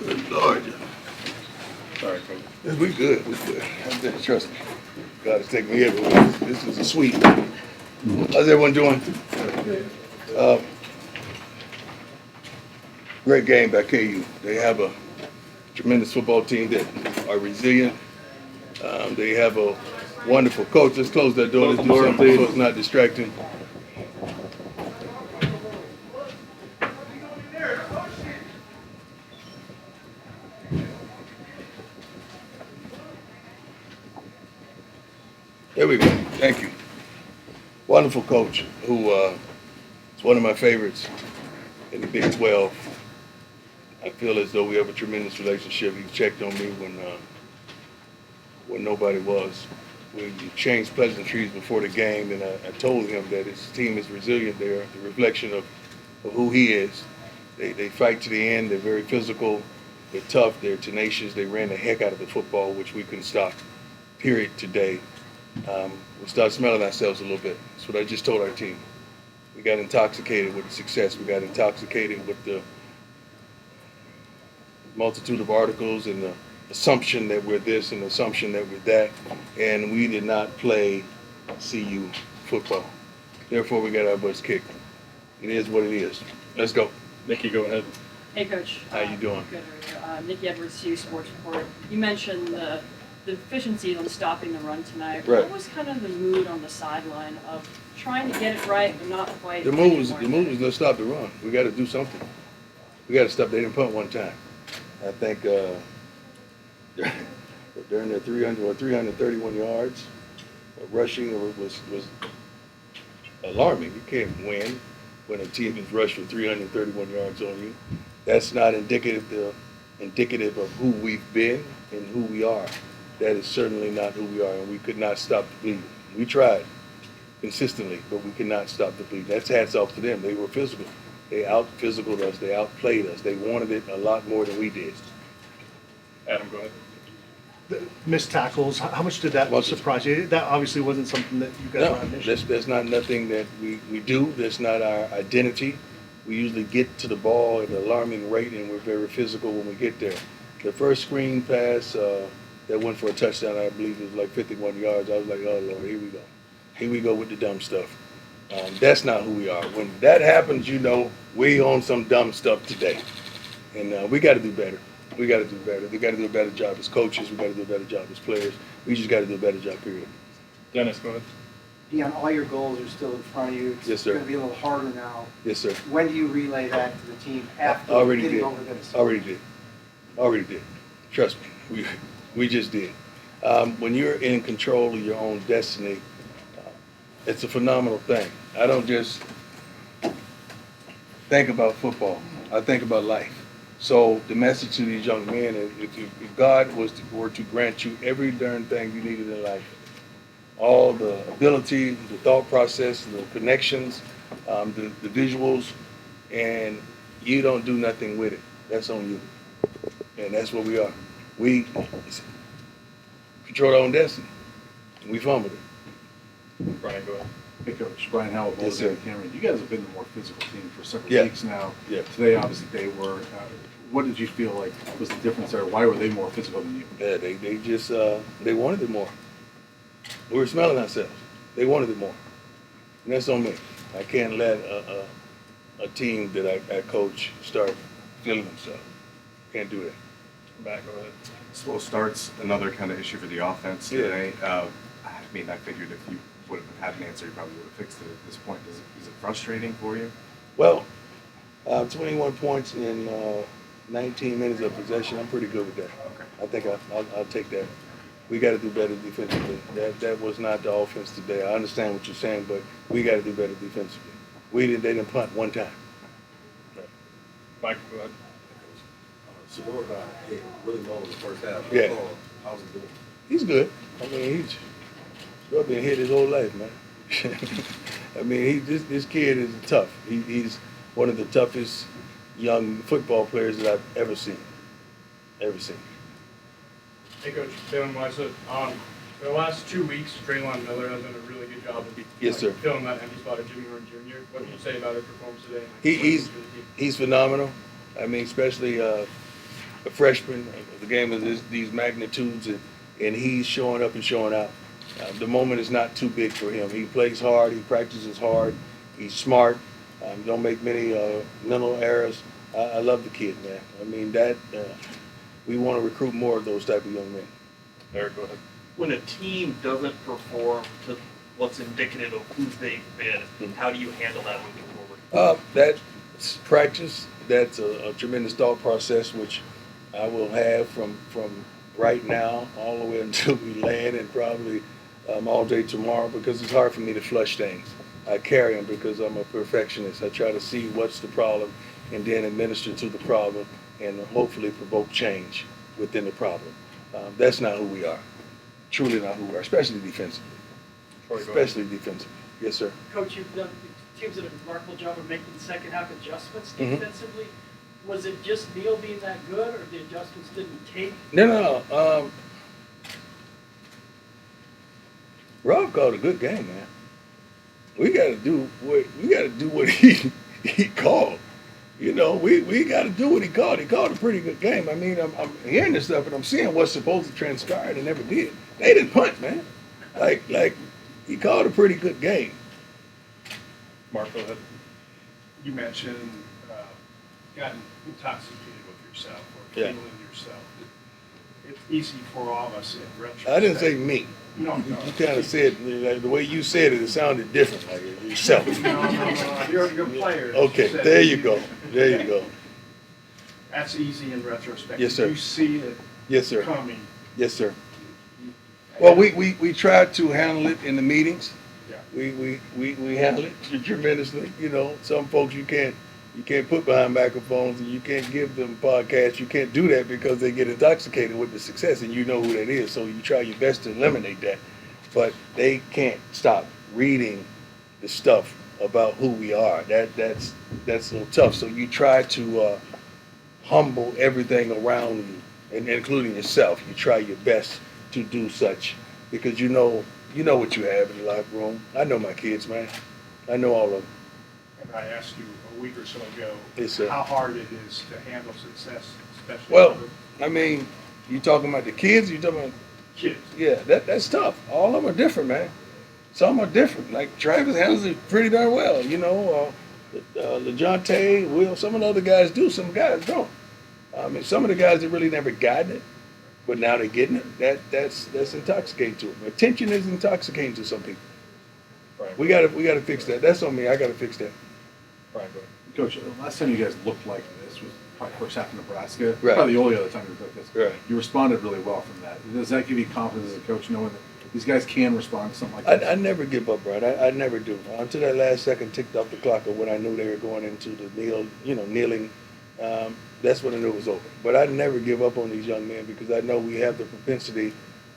Good Lord. Sorry, Coach. Yeah, we good. We good. Trust me. God is taking me everywhere. This is a sweet. How's everyone doing? Uh, Great game by KU. They have a tremendous football team that are resilient. They have a wonderful coach. Let's close that door. Let's do something so it's not distracting. There we go. Thank you. Wonderful coach who is one of my favorites in the Big 12. I feel as though we have a tremendous relationship. He checked on me when nobody was. We exchanged pleasantries before the game, and I told him that his team is resilient. They're the reflection of who he is. They fight to the end. They're very physical. They're tough. They're tenacious. They ran the heck out of the football, which we couldn't stop, period, today. We started smelling ourselves a little bit. That's what I just told our team. We got intoxicated with the success. We got intoxicated with the multitude of articles and the assumption that we're this and the assumption that we're that, and we did not play CU football. Therefore, we got our butts kicked. It is what it is. Let's go. Nikki, go ahead. Hey, Coach. How you doing? Good. Nikki Edwards, CU Sports Report. You mentioned the deficiencies on stopping the run tonight. Right. What was kind of the mood on the sideline of trying to get it right but not quite? The move was let's stop the run. We got to do something. We got to stop. They didn't punt one time. I think during their 300 or 331 yards, rushing was alarming. You can't win when a team has rushed for 331 yards on you. That's not indicative of who we've been and who we are. That is certainly not who we are, and we could not stop the bleeding. We tried consistently, but we could not stop the bleeding. That's hats off to them. They were physical. They out-physicaled us. They outplayed us. They wanted it a lot more than we did. Adam, go ahead. The missed tackles, how much did that surprise you? That obviously wasn't something that you guys were on mission. That's not nothing that we do. That's not our identity. We usually get to the ball at an alarming rate, and we're very physical when we get there. The first screen pass that went for a touchdown, I believe it was like 51 yards. I was like, oh, Lord, here we go. Here we go with the dumb stuff. That's not who we are. When that happens, you know, we on some dumb stuff today. And we got to do better. We got to do better. We got to do a better job as coaches. We got to do a better job as players. We just got to do a better job, period. Dennis, go ahead. Deion, all your goals are still in front of you. Yes, sir. It's going to be a little harder now. Yes, sir. When do you relay that to the team after Already getting did. over this? Already did. Trust me. We just did. When you're in control of your own destiny, it's a phenomenal thing. I don't just think about football. I think about life. So the message to these young men is if God were to grant you every darn thing you needed in life, all the ability, the thought process, the connections, the visuals, and you don't do nothing with it, that's on you. And that's what we are. We control our own destiny. We fumbled it. Brian, go ahead. Hey, Coach. Brian Howell, Yes, sir. Cameron. You guys have been the more physical team for several Yeah. weeks now. Yeah. Today, obviously, they were. What did you feel like was the difference there? Why were they more physical than you? Yeah, they just they wanted it more. We were smelling ourselves. They wanted it more, and that's on me. I can't let a team that I coach start feeling themselves. Can't do that. Matt, go ahead. Slow starts, another kind of issue for the offense today. I mean, I figured if you would have had an answer, you probably would have fixed it at this point. Is it frustrating for you? Well, 21 points in 19 minutes of possession. I'm pretty good with that. Okay. I think I'll take that. We got to do better defensively. That was not the offense today. I understand what you're saying, but we got to do better defensively. They didn't punt one time. Mike, go ahead. Sheduer got hit really low in the first half. Yeah. How's he doing? He's good. I mean, he's been hit his whole life, man. I mean, this kid is tough. He's one of the toughest young football players that I've ever seen. Hey, Coach. Devin, for the last 2 weeks, Traylon Miller has done a really good job of Yes, sir. filling that empty spot of Jimmy Horn Jr. What can you say about his performance today? He's phenomenal. I mean, especially a freshman, the game of these magnitudes, and he's showing up and showing out. The moment is not too big for him. He plays hard. He practices hard. He's smart. Don't make many mental errors. I love the kid, man. I mean, we want to recruit more of those type of young men. Eric, go ahead. When a team doesn't perform to what's indicative of who they've been, how do you handle that moving forward? That's practice. That's a tremendous thought process, which I will have from right now all the way until we land, and probably all day tomorrow, because it's hard for me to flush things. I carry them because I'm a perfectionist. I try to see what's the problem and then administer to the problem and hopefully provoke change within the problem. That's not who we are. Truly not who we are, especially defensively. Troy, go Especially defensively. Yes, sir. Coach, the team's done a remarkable job of making second half adjustments Mhm. defensively. Was it just Neal being that good, or the adjustments didn't take? No. Rob called a good game, man. We got to do what he called. You know, we got to do what he called. He called a pretty good game. I mean, I'm hearing this stuff and I'm seeing what's supposed to transpire, and it never did. They didn't punt, man. Like he called a pretty good game. Mark, go ahead. You mentioned gotten intoxicated with yourself or Yeah. feeling yourself. It's easy for all of us in retrospect. I didn't say me. No. You kind of said, like, the way you said it sounded different, like yourself. No. Your players. Okay, said there you go. There you go. That's easy in retrospect. Yes, sir. You see it Yes, sir. coming. Yes, sir. Well, we tried to handle it in the meetings. Yeah. We handle it tremendously. You know, some folks you can't put behind microphones, and you can't give them podcasts. You can't do that because they get intoxicated with the success, and you know who that is. So you try your best to eliminate that. But they can't stop reading the stuff about who we are. That's a little tough. So you try to humble everything around you, and including yourself. You try your best to do such, because you know what you have in the locker room. I know my kids, man. I know all of them. And I asked you a week or so ago Yes, sir. how hard it is to handle success, especially Well, with I mean, you talking about the kids? You talking about? kids. Yeah, that's tough. All of them are different, man. Some are different. Like Travis handles it pretty darn well. You know, LeJontay, Will. Some of the other guys do. Some guys don't. I mean, some of the guys that really never gotten it, but now they're getting it. That's intoxicating to them. Attention is intoxicating to some people. Brian, We gotta fix that. That's on me. I gotta fix that. Brian, go ahead. Coach, the last time you guys looked like this was probably first half in Nebraska. Right. Probably the only other time you looked like this. Right. You responded really well from that. Does that give you confidence as a coach, knowing that these guys can respond to something like this? I never give up, Brian. I never do. Until that last second ticked off the clock of when I knew they were going into the kneeling, that's when I knew it was over. But I never give up on these young men, because I know we have the propensity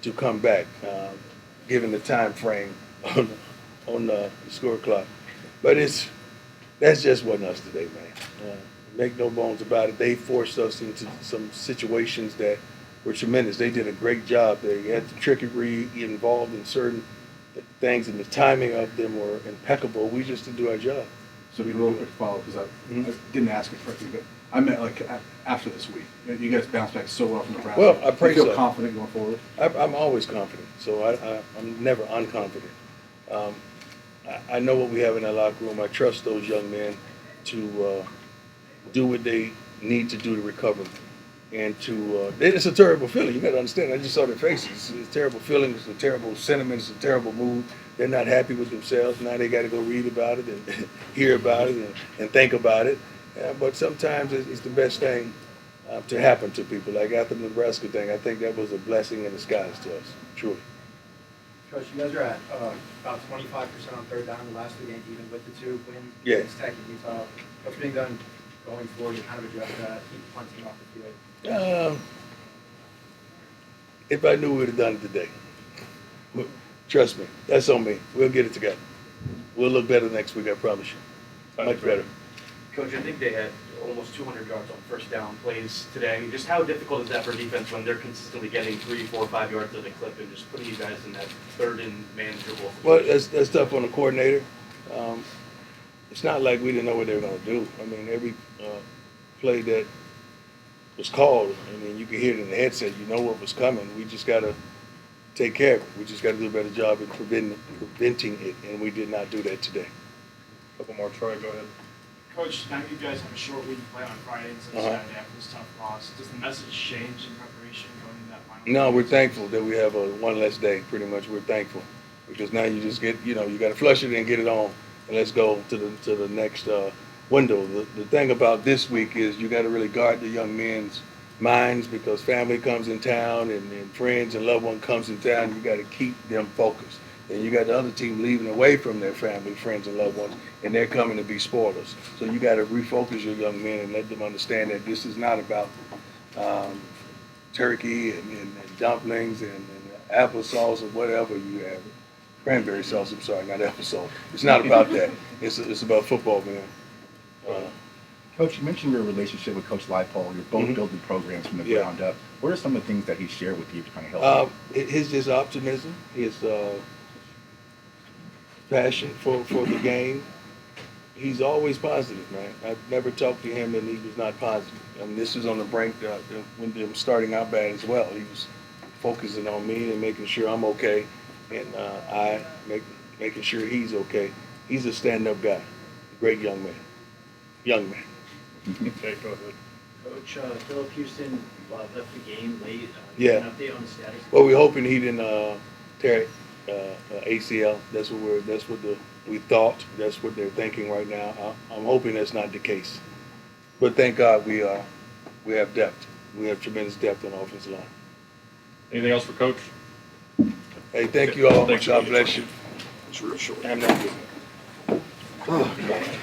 to come back, given the time frame on the score clock. But that just wasn't us today, man. Make no bones about it. They forced us into some situations that were tremendous. They did a great job. They had the trickery involved in certain things, and the timing of them were impeccable. We just didn't do our job. So, be real quick follow up, because I didn't ask it correctly, but I meant like after this week. You guys bounced back so well from Nebraska. Well, I pray you feel so. confident going forward? I'm always confident, so I'm never unconfident. I know what we have in our locker room. I trust those young men to do what they need to do to recover. And it's a terrible feeling. You got to understand. I just saw their faces. It's a terrible feeling. It's a terrible sentiment. It's a terrible mood. They're not happy with themselves. Now they got to go read about it and hear about it and think about it. But sometimes it's the best thing to happen to people. Like after the Nebraska thing, I think that was a blessing in disguise to us, truly. Coach, you guys are at about 25% on third down the last two games, even with the two wins Yeah. against Tech and Utah. What's being done going forward to kind of adjust that, keep punting off the field? If I knew we would have done it today. Trust me, that's on me. We'll get it together. We'll look better next week, I promise you. Much better. Coach, I think they had almost 200 yards on first down plays today. Just how difficult is that for defense when they're consistently getting 3, 4, 5 yards at a clip and just putting you guys in that third and manageable? Well, that's tough on the coordinator. It's not like we didn't know what they were going to do. I mean, every play that was called, and then you can hear it in the headset. You know what was coming. We just got to take care of it. We just got to do a better job at preventing it, and we did not do that today. Couple more, Troy, go ahead. Coach, now you guys have a short week to play on Friday instead of Saturday after this tough loss. Does the message change in preparation going into that final? No, we're thankful that we have one less day. Pretty much, we're thankful because now you just get, you got to flush it and get it on, and let's go to the next window. The thing about this week is you got to really guard the young men's minds because family comes in town and friends and loved one comes in town. You got to keep them focused. And you got the other team leaving away from their family, friends, and loved ones, and they're coming to be spoilers. So you got to refocus your young men and let them understand that this is not about turkey and dumplings and applesauce or whatever you have. Cranberry sauce, I'm sorry, not applesauce. It's not about that. It's about football, man. Coach, you mentioned your relationship with Coach Leipold. You're both building programs from the ground up. What are some of the things that he shared with you to kind of help you? His optimism, his passion for the game. He's always positive, man. I've never talked to him and he was not positive. And this is on the brink when they were starting out bad as well. He was focusing on me and making sure I'm okay, and making sure he's okay. He's a stand-up guy, great young man. Okay, go ahead. Coach, Philip Houston left the game late. Yeah. An update on the status? Well, we're hoping he didn't tear ACL. That's what we thought. That's what they're thinking right now. I'm hoping that's not the case. But thank God we have depth. We have tremendous depth on the offensive line. Anything else for Coach? Hey, thank you all. Thanks. God bless you. It's real short. I'm not good.